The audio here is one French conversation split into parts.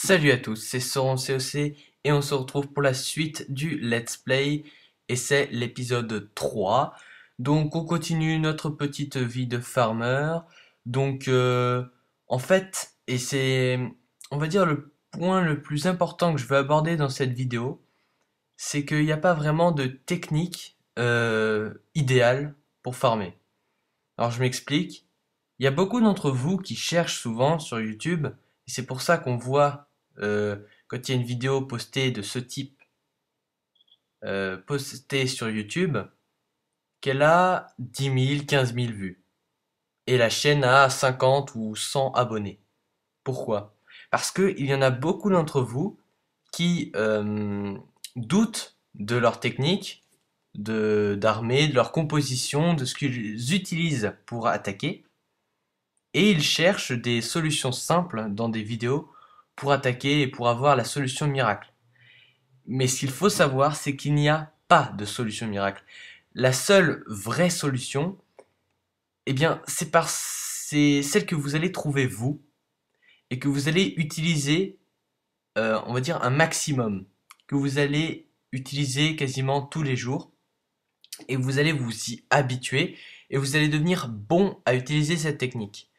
Salut à tous, c'est Soron COC et on se retrouve pour la suite du Let's Play et c'est l'épisode 3. Donc on continue notre petite vie de farmer. Donc en fait, et c'est on va dire le point le plus important que je veux aborder dans cette vidéo, c'est qu'il n'y a pas vraiment de technique idéale pour farmer. Alors je m'explique. Il y a beaucoup d'entre vous qui cherchent souvent sur YouTube, et c'est pour ça qu'on voit quand il y a une vidéo postée de ce type postée sur YouTube, qu'elle a 10 000, 15 000 vues. Et la chaîne a 50 ou 100 abonnés. Pourquoi? Parce qu'il y en a beaucoup d'entre vous qui doutent de leur technique, d'armée, de leur composition, de ce qu'ils utilisent pour attaquer. Et ils cherchent des solutions simples dans des vidéos pour attaquer et pour avoir la solution miracle. Mais ce qu'il faut savoir, c'est qu'il n'y a pas de solution miracle. La seule vraie solution, eh bien, c'est celle que vous allez trouver vous et que vous allez utiliser, on va dire, un maximum, que vous allez utiliser quasiment tous les jours et vous allez vous y habituer et vous allez devenir bon à utiliser cette technique.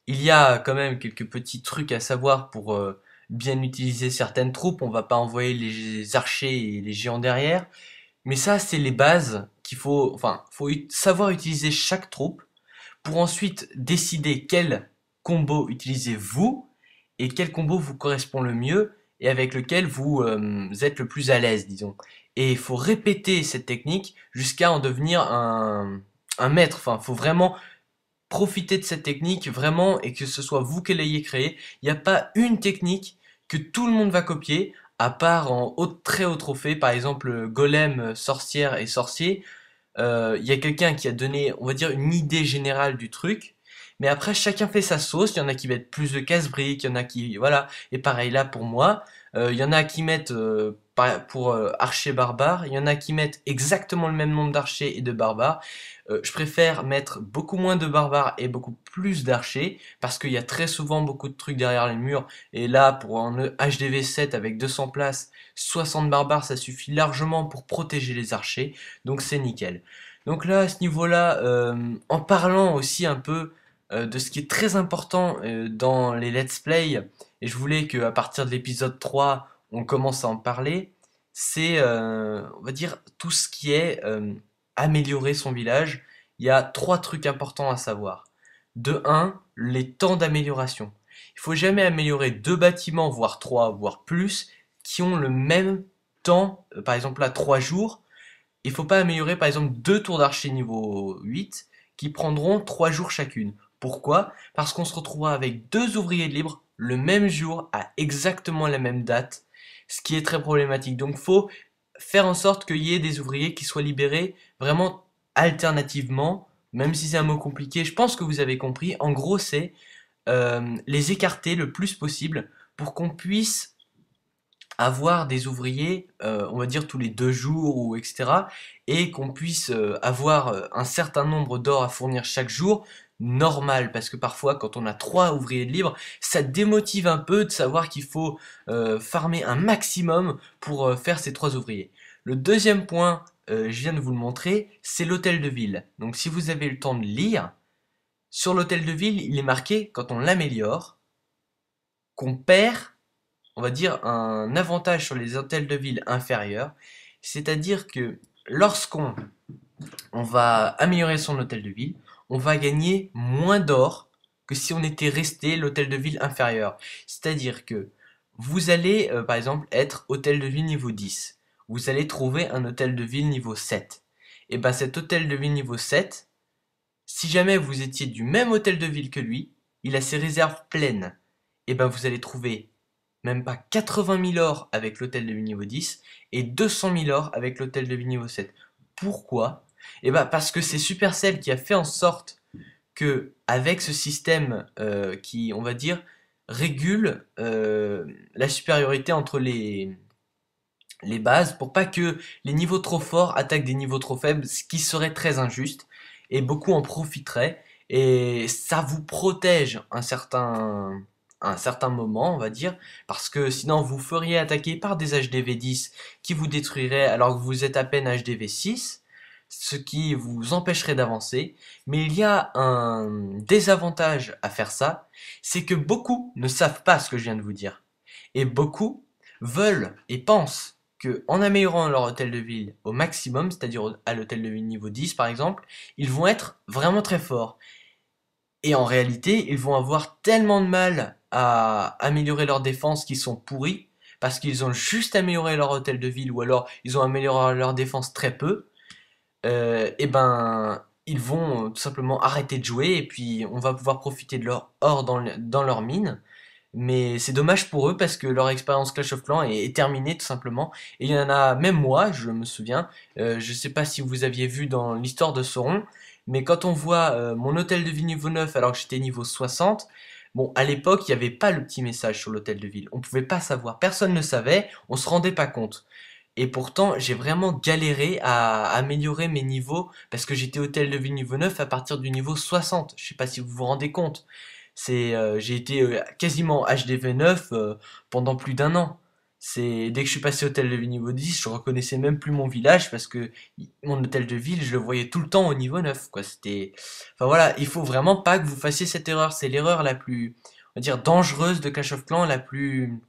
Il y a quand même quelques petits trucs à savoir pour bien utiliser certaines troupes. On va pas envoyer les archers et les géants derrière. Mais ça, c'est les bases qu'il faut, enfin, faut savoir utiliser chaque troupe pour ensuite décider quel combo utilisez vous et quel combo vous correspond le mieux et avec lequel vous êtes le plus à l'aise, disons. Et il faut répéter cette technique jusqu'à en devenir un maître. Enfin, il faut vraiment profiter de cette technique vraiment et que ce soit vous qui l'ayez créée. Il n'y a pas une technique que tout le monde va copier, à part en très haut trophée, par exemple golem, sorcière et sorcier. Il y a quelqu'un qui a donné, on va dire, une idée générale du truc. Mais après, chacun fait sa sauce. Il y en a qui mettent plus de casse-briques, il y en a qui, voilà. Et pareil là pour moi. Il y en a qui mettent pour archer barbare. Il y en a qui mettent exactement le même nombre d'archers et de barbares. Je préfère mettre beaucoup moins de barbares et beaucoup plus d'archers parce qu'il y a très souvent beaucoup de trucs derrière les murs. Et là, pour un HDV 7 avec 200 places, 60 barbares, ça suffit largement pour protéger les archers. Donc c'est nickel. Donc là, à ce niveau-là, en parlant aussi un peu de ce qui est très important dans les let's play, et je voulais qu'à partir de l'épisode 3, on commence à en parler, c'est, on va dire, tout ce qui est améliorer son village. Il y a trois trucs importants à savoir. De un, les temps d'amélioration. Il faut jamais améliorer deux bâtiments, voire trois, voire plus, qui ont le même temps, par exemple là 3 jours. Il faut pas améliorer par exemple deux tours d'archer niveau 8 qui prendront 3 jours chacune. Pourquoi? Parce qu'on se retrouvera avec deux ouvriers libres le même jour à exactement la même date, ce qui est très problématique. Donc faut faire en sorte qu'il y ait des ouvriers qui soient libérés vraiment alternativement, même si c'est un mot compliqué. Je pense que vous avez compris. En gros, c'est les écarter le plus possible pour qu'on puisse avoir des ouvriers, on va dire tous les 2 jours ou etc. Et qu'on puisse avoir un certain nombre d'or à fournir chaque jour, normal, parce que parfois quand on a 3 ouvriers de libre, ça démotive un peu de savoir qu'il faut farmer un maximum pour faire ces 3 ouvriers. Le deuxième point, je viens de vous le montrer, c'est l'hôtel de ville. Donc si vous avez le temps de lire, sur l'hôtel de ville, il est marqué, quand on l'améliore, qu'on perd, on va dire, un avantage sur les hôtels de ville inférieurs. C'est-à-dire que lorsqu'on va améliorer son hôtel de ville, on va gagner moins d'or que si on était resté l'hôtel de ville inférieur. C'est-à-dire que vous allez, par exemple, être hôtel de ville niveau 10. Vous allez trouver un hôtel de ville niveau 7. Et ben cet hôtel de ville niveau 7, si jamais vous étiez du même hôtel de ville que lui, il a ses réserves pleines. Et ben vous allez trouver même pas 80 000 or avec l'hôtel de ville niveau 10 et 200 000 or avec l'hôtel de ville niveau 7. Pourquoi? Et bah parce que c'est Supercell qui a fait en sorte que avec ce système qui, on va dire, régule la supériorité entre les bases pour pas que les niveaux trop forts attaquent des niveaux trop faibles, ce qui serait très injuste et beaucoup en profiteraient et ça vous protège un certain à un certain moment, on va dire, parce que sinon vous feriez attaquer par des HDV 10 qui vous détruiraient alors que vous êtes à peine HDV 6, ce qui vous empêcherait d'avancer. Mais il y a un désavantage à faire ça, c'est que beaucoup ne savent pas ce que je viens de vous dire. Et beaucoup veulent et pensent que en améliorant leur hôtel de ville au maximum, c'est-à-dire à l'hôtel de ville niveau 10 par exemple, ils vont être vraiment très forts. Et en réalité, ils vont avoir tellement de mal à améliorer leur défense qu'ils sont pourris, parce qu'ils ont juste amélioré leur hôtel de ville, ou alors ils ont amélioré leur défense très peu, et ben ils vont tout simplement arrêter de jouer, et puis on va pouvoir profiter de leur or dans leur mine. Mais c'est dommage pour eux parce que leur expérience Clash of Clans est terminée tout simplement. Et il y en a, même moi, je me souviens, je sais pas si vous aviez vu dans l'histoire de Sauron, mais quand on voit mon hôtel de ville niveau 9 alors que j'étais niveau 60, bon, à l'époque, il n'y avait pas le petit message sur l'hôtel de ville. On pouvait pas savoir, personne ne savait, on se rendait pas compte. Et pourtant, j'ai vraiment galéré à améliorer mes niveaux parce que j'étais hôtel de ville niveau 9 à partir du niveau 60. Je sais pas si vous vous rendez compte. J'ai été quasiment HDV 9 pendant plus d'un an. Dès que je suis passé au hôtel de ville niveau 10, je reconnaissais même plus mon village parce que mon hôtel de ville, je le voyais tout le temps au niveau 9, quoi. Enfin voilà, il faut vraiment pas que vous fassiez cette erreur. C'est l'erreur la plus, on va dire, dangereuse de Clash of Clans, la plus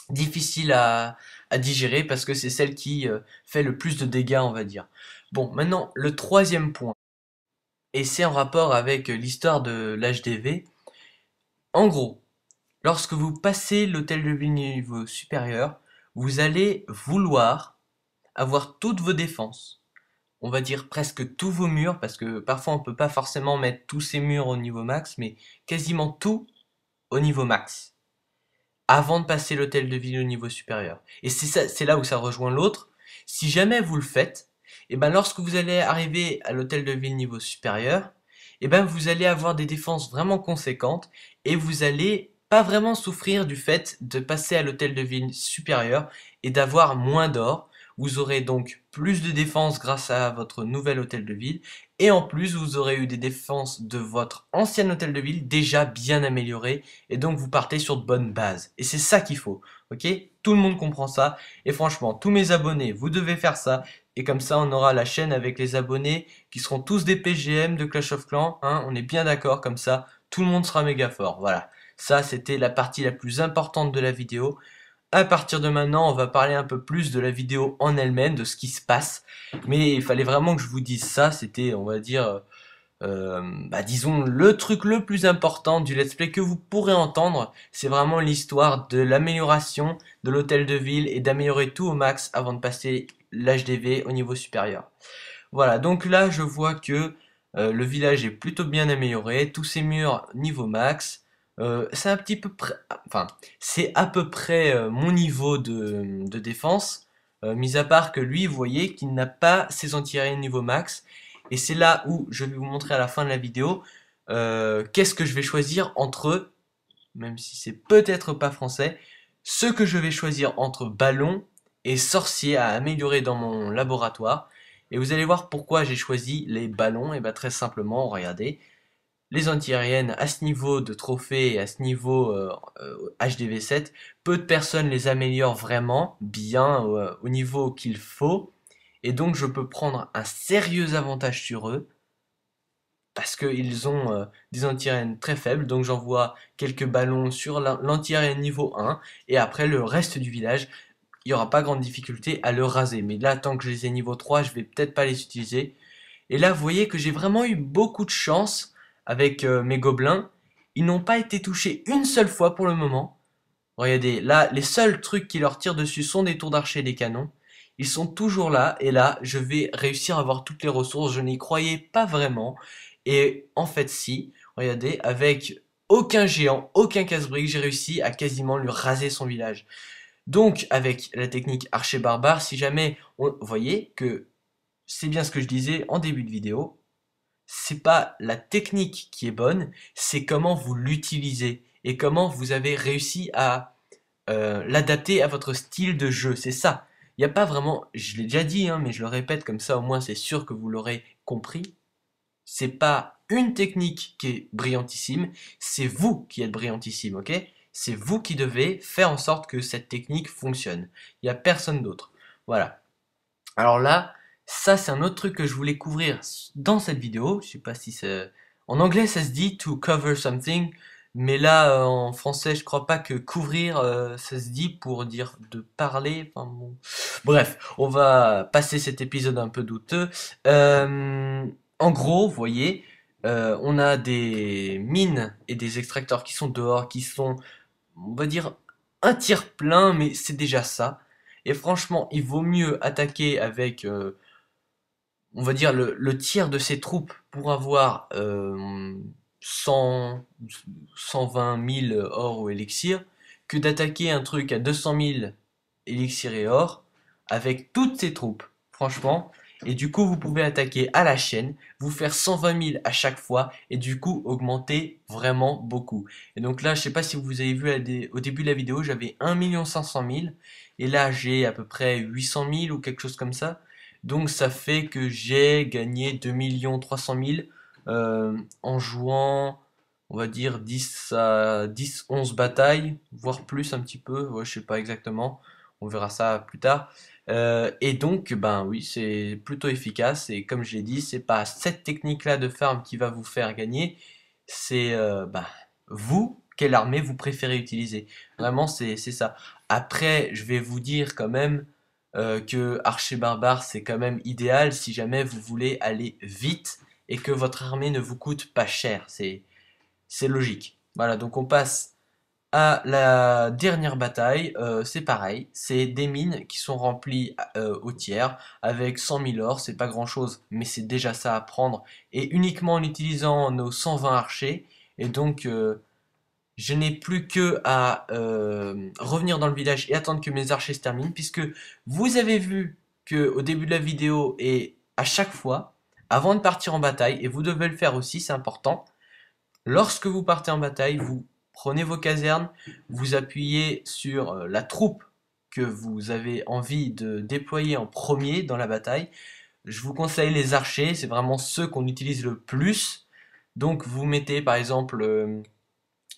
difficile à digérer parce que c'est celle qui fait le plus de dégâts, on va dire. Bon, maintenant, le troisième point, et c'est en rapport avec l'histoire de l'HDV. En gros, lorsque vous passez l'hôtel de ville niveau supérieur, vous allez vouloir avoir toutes vos défenses. On va dire presque tous vos murs, parce que parfois on peut pas forcément mettre tous ces murs au niveau max, mais quasiment tout au niveau max, avant de passer l'hôtel de ville au niveau supérieur. Et c'est là où ça rejoint l'autre. Si jamais vous le faites, et ben lorsque vous allez arriver à l'hôtel de ville niveau supérieur, et ben vous allez avoir des défenses vraiment conséquentes et vous allez pas vraiment souffrir du fait de passer à l'hôtel de ville supérieur et d'avoir moins d'or. Vous aurez donc plus de défense grâce à votre nouvel hôtel de ville et en plus vous aurez eu des défenses de votre ancien hôtel de ville déjà bien améliorées et donc vous partez sur de bonnes bases. Et c'est ça qu'il faut, ok? Tout le monde comprend ça et franchement, tous mes abonnés, vous devez faire ça et comme ça on aura la chaîne avec les abonnés qui seront tous des PGM de Clash of Clans, hein, on est bien d'accord comme ça, tout le monde sera méga fort, voilà. Ça c'était la partie la plus importante de la vidéo. À partir de maintenant, on va parler un peu plus de la vidéo en elle-même, de ce qui se passe. Mais il fallait vraiment que je vous dise ça, c'était, on va dire, disons, le truc le plus important du let's play que vous pourrez entendre, c'est vraiment l'histoire de l'amélioration de l'hôtel de ville et d'améliorer tout au max avant de passer l'HDV au niveau supérieur. Voilà, donc là je vois que le village est plutôt bien amélioré, tous ces murs niveau max. C'est un petit peu près, enfin, c'est à peu près mon niveau de défense, mis à part que lui, vous voyez qu'il n'a pas ses anti-aériens niveau max. Et c'est là où je vais vous montrer à la fin de la vidéo qu'est-ce que je vais choisir entre eux, même si c'est peut-être pas français, ce que je vais choisir entre ballon et sorcier à améliorer dans mon laboratoire. Et vous allez voir pourquoi j'ai choisi les ballons. Et bien très simplement, regardez, les anti-aériennes à ce niveau de trophée et à ce niveau HDV7, peu de personnes les améliorent vraiment bien au niveau qu'il faut. Et donc je peux prendre un sérieux avantage sur eux parce qu'ils ont des anti-aériennes très faibles, donc j'envoie quelques ballons sur l'anti-aérienne niveau 1, et après le reste du village, il n'y aura pas grande difficulté à le raser. Mais là, tant que je les ai niveau 3, je vais peut-être pas les utiliser. Et là, vous voyez que j'ai vraiment eu beaucoup de chance avec mes gobelins. Ils n'ont pas été touchés une seule fois pour le moment. Regardez, là, les seuls trucs qui leur tirent dessus sont des tours d'archer et des canons. Ils sont toujours là, et là, je vais réussir à avoir toutes les ressources. Je n'y croyais pas vraiment. Et en fait, si, regardez, avec aucun géant, aucun casse-brique, j'ai réussi à quasiment lui raser son village. Donc, avec la technique archer barbare, si jamais, vous voyez que c'est bien ce que je disais en début de vidéo, c'est pas la technique qui est bonne, c'est comment vous l'utilisez et comment vous avez réussi à l'adapter à votre style de jeu. C'est ça. Il n'y a pas vraiment, je l'ai déjà dit, hein, mais je le répète comme ça, au moins c'est sûr que vous l'aurez compris. c'est pas une technique qui est brillantissime, c'est vous qui êtes brillantissime, ok? C'est vous qui devez faire en sorte que cette technique fonctionne. Il n'y a personne d'autre. Voilà. Alors là, ça c'est un autre truc que je voulais couvrir dans cette vidéo. Je sais pas si c'est... En anglais ça se dit to cover something, mais là en français je crois pas que couvrir ça se dit pour dire de parler. Enfin, bon. Bref, on va passer cet épisode un peu douteux. En gros, vous voyez, on a des mines et des extracteurs qui sont dehors, qui sont, on va dire, un tiers plein, mais c'est déjà ça. Et franchement, il vaut mieux attaquer avec, on va dire, le tiers de ses troupes pour avoir 100, 120 000 or ou élixir, que d'attaquer un truc à 200 000 élixir et or avec toutes ses troupes. Franchement. Et du coup, vous pouvez attaquer à la chaîne, vous faire 120 000 à chaque fois, et du coup, augmenter vraiment beaucoup. Et donc là, je sais pas si vous avez vu au début de la vidéo, j'avais 1 500 000, et là, j'ai à peu près 800 000 ou quelque chose comme ça. Donc ça fait que j'ai gagné 2 300 000 en jouant, on va dire 10 à 10, 11 batailles, voire plus un petit peu, ouais, je sais pas exactement, on verra ça plus tard. Et donc, ben oui, c'est plutôt efficace, et comme je l'ai dit, c'est pas cette technique-là de farm qui va vous faire gagner, c'est ben, vous, quelle armée vous préférez utiliser. Vraiment, c'est ça. Après, je vais vous dire quand même que archer barbare c'est quand même idéal si jamais vous voulez aller vite et que votre armée ne vous coûte pas cher. C'est logique. Voilà, donc on passe à la dernière bataille. C'est pareil, c'est des mines qui sont remplies au tiers avec 100 000 or. C'est pas grand chose, mais c'est déjà ça à prendre et uniquement en utilisant nos 120 archers. Et donc je n'ai plus que à revenir dans le village et attendre que mes archers se terminent, puisque vous avez vu que au début de la vidéo et à chaque fois, avant de partir en bataille, et vous devez le faire aussi, c'est important, lorsque vous partez en bataille, vous prenez vos casernes, vous appuyez sur la troupe que vous avez envie de déployer en premier dans la bataille. Je vous conseille les archers, c'est vraiment ceux qu'on utilise le plus. Donc vous mettez par exemple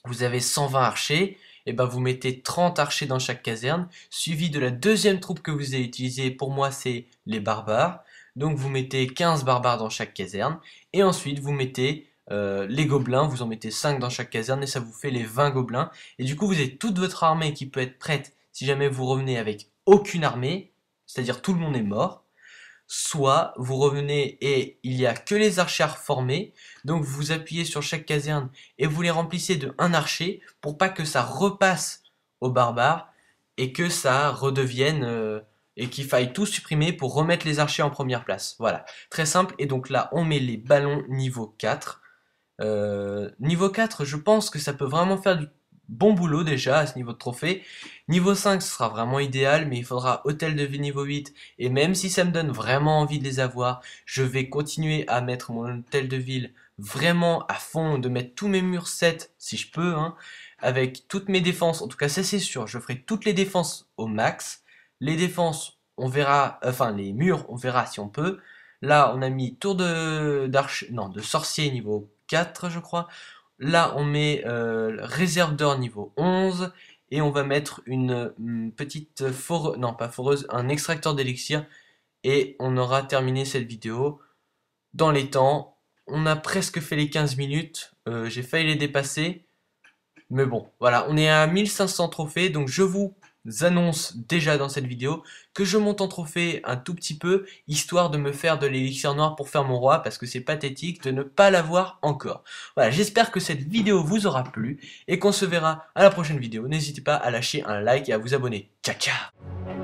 vous avez 120 archers, et ben vous mettez 30 archers dans chaque caserne, suivi de la deuxième troupe que vous avez utilisée, pour moi c'est les barbares, donc vous mettez 15 barbares dans chaque caserne, et ensuite vous mettez les gobelins, vous en mettez 5 dans chaque caserne, et ça vous fait les 20 gobelins, et du coup vous avez toute votre armée qui peut être prête si jamais vous revenez avec aucune armée, c'est-à-dire tout le monde est mort, soit vous revenez et il n'y a que les archers formés, donc vous appuyez sur chaque caserne et vous les remplissez de un archer pour pas que ça repasse aux barbares et que ça redevienne et qu'il faille tout supprimer pour remettre les archers en première place. Voilà, très simple. Et donc là on met les ballons niveau 4. Niveau 4, je pense que ça peut vraiment faire du bon boulot déjà à ce niveau de trophée. Niveau 5, ce sera vraiment idéal, mais il faudra hôtel de ville niveau 8. Et même si ça me donne vraiment envie de les avoir, je vais continuer à mettre mon hôtel de ville vraiment à fond, de mettre tous mes murs 7 si je peux, hein, avec toutes mes défenses. En tout cas, ça c'est sûr, je ferai toutes les défenses au max. Les défenses, on verra, enfin les murs, on verra si on peut. Là, on a mis tour de sorcier niveau 4, je crois. Là, on met réserve d'or niveau 11 et on va mettre une petite foreuse, non pas foreuse, un extracteur d'élixir et on aura terminé cette vidéo dans les temps. On a presque fait les 15 minutes, j'ai failli les dépasser, mais bon, voilà, on est à 1500 trophées, donc je vous annonce déjà dans cette vidéo que je monte en trophée un tout petit peu, histoire de me faire de l'élixir noir pour faire mon roi, parce que c'est pathétique de ne pas l'avoir encore. Voilà, j'espère que cette vidéo vous aura plu, et qu'on se verra à la prochaine vidéo. N'hésitez pas à lâcher un like et à vous abonner. Ciao ciao.